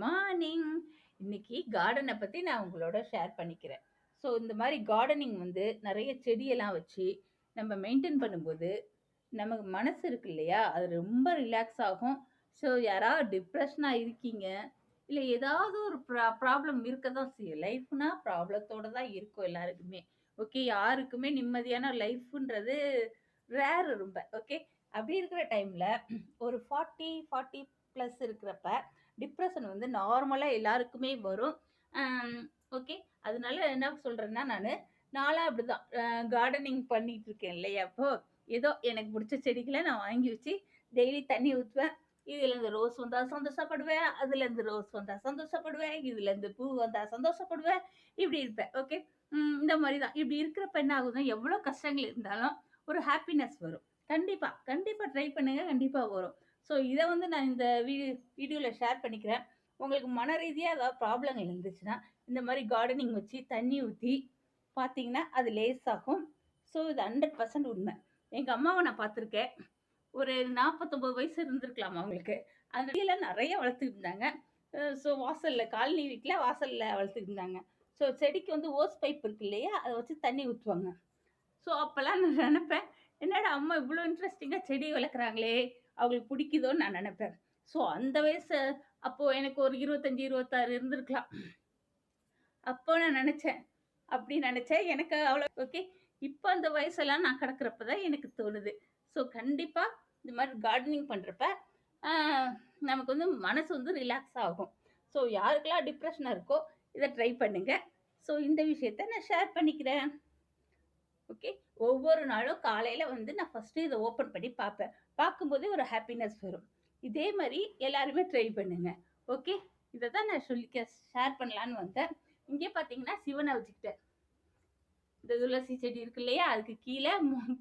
Morning. இன்னைக்கு கார்டனை பத்தி நான் உங்களோட ஷேர் பண்ணிக்கிறேன். ஸோ இந்த மாதிரி கார்டனிங் வந்து நிறைய செடியெல்லாம் வச்சு நம்ம மெயின்டைன் பண்ணும்போது நமக்கு மனசு இருக்கு இல்லையா, அது ரொம்ப ரிலாக்ஸ் ஆகும். ஸோ யாராவது டிப்ரெஷனாக இருக்கீங்க, இல்லை ஏதாவது ஒரு ப்ராப்ளம் இருக்க தான் செய்யும். லைஃப்னா ப்ராப்ளத்தோட தான் இருக்கும் எல்லாருக்குமே. ஓகே, யாருக்குமே நிம்மதியான லைஃப்ன்றது ரேர் ரொம்ப. ஓகே, அப்படி இருக்கிற டைம்ல ஒரு 40 ப்ளஸ் இருக்கிறப்ப டிப்ரெஷன் வந்து நார்மலாக எல்லாருக்குமே வரும். ஓகே, அதனால என்ன சொல்கிறேன்னா, நான்லாம் அப்படிதான் கார்டனிங் பண்ணிட்டு இருக்கேன் இல்லையா. அப்போ ஏதோ எனக்கு பிடிச்ச செடிகளை நான் வாங்கி வச்சு டெய்லி தண்ணி ஊற்றுவேன். இதுல இருந்து ரோஸ் வந்தா சந்தோஷப்படுவேன், அதுல இருந்து ரோஸ் வந்தா சந்தோஷப்படுவேன், இதுல இருந்து பூ வந்தா சந்தோஷப்படுவேன். இப்படி இருப்பேன். ஓகே, இந்த மாதிரி தான். இப்படி இருக்கிறப்ப என்ன ஆகுதுன்னா, எவ்வளோ கஷ்டங்கள் இருந்தாலும் ஒரு ஹாப்பினஸ் வரும். கண்டிப்பா கண்டிப்பா ட்ரை பண்ணுங்க, கண்டிப்பா வரும். ஸோ இதை வந்து நான் இந்த வீடியோவில் ஷேர் பண்ணிக்கிறேன். உங்களுக்கு மன ரீதியாக ஏதாவது ப்ராப்ளங்கள் இருந்துச்சுன்னா இந்த மாதிரி கார்டனிங் வச்சு தண்ணி ஊற்றி பார்த்தீங்கன்னா அது லேஸாகும். ஸோ இது 100% உண்மை. எங்கள் அம்மாவை நான் பார்த்துருக்கேன். ஒரு 49 வயசு இருந்திருக்கலாம் அவங்களுக்கு. அந்த செடியெல்லாம் நிறைய வளர்த்துட்டு இருந்தாங்க. ஸோ வாசலில், காலனி வீட்டில் வாசலில் வளர்த்துட்டு இருந்தாங்க. ஸோ செடிக்கு வந்து ஓஸ் பைப் இருக்கு இல்லையா, அதை வச்சு தண்ணி ஊற்றுவாங்க. ஸோ அப்போல்லாம் நான் நினைப்பேன், என்னடா அம்மா இவ்வளோ இன்ட்ரெஸ்டிங்காக செடி வளர்க்குறாங்களே, அவங்களுக்கு பிடிக்குதோன்னு நான் நினைப்பேன். ஸோ அந்த வயசு அப்போது எனக்கு ஒரு 25 26 இருந்திருக்கலாம். அப்போ நான் நினைச்சேன், அப்படி நினைச்சேன். எனக்கு அவ்வளோ ஓகே. இப்போ அந்த வயசெல்லாம் நான் கிடக்கிறப்ப தான் எனக்கு தோணுது. ஸோ கண்டிப்பாக இந்த மாதிரி கார்டனிங் பண்ணுறப்ப நமக்கு வந்து மனசு வந்து ரிலாக்ஸ் ஆகும். ஸோ யாருக்கெல்லாம் டிப்ரெஷனாக இருக்கோ இதை ட்ரை பண்ணுங்க. ஸோ இந்த விஷயத்த நான் ஷேர் பண்ணிக்கிறேன். ஓகே, ஒவ்வொரு நாளும் காலையில வந்து நான் ஃபர்ஸ்ட் இதை ஓப்பன் பண்ணி பார்ப்பேன். பார்க்கும்போதே ஒரு ஹாப்பினஸ் வரும். இதே மாதிரி எல்லாருமே ட்ரை பண்ணுங்க. ஓகே, இதை தான் நான் ஷேர் பண்ணலான்னு வந்தேன். இங்கே பார்த்தீங்கன்னா சிவனை வச்சுக்கிட்டேன். இந்த துளசி செடி இருக்கு இல்லையா, அதுக்கு கீழே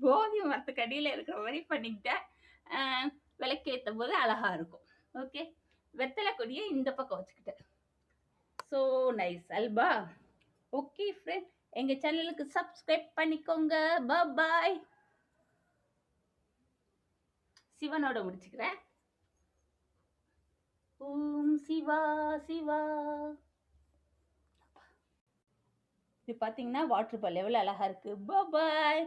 போதி மரத்துக்கு அடியில் இருக்கிற மாதிரி பண்ணிக்கிட்டேன். விளக்கேற்றும் போது அழகா இருக்கும். ஓகே, வெத்தலை கொடியை இந்த பக்கம் வச்சுக்கிட்டேன். So nice alpha. Okay friend, எங்க சேனலுக்கு சப்ஸ்கிரைப் பண்ணிக்கோங்க. பாய். சிவனோட முடிச்சுக்கிறேன். ஓம் சிவா சிவா. இது பாத்தீங்கன்னா வாட்டர் பால் எவ்வளவு அழகா இருக்கு. பாய்.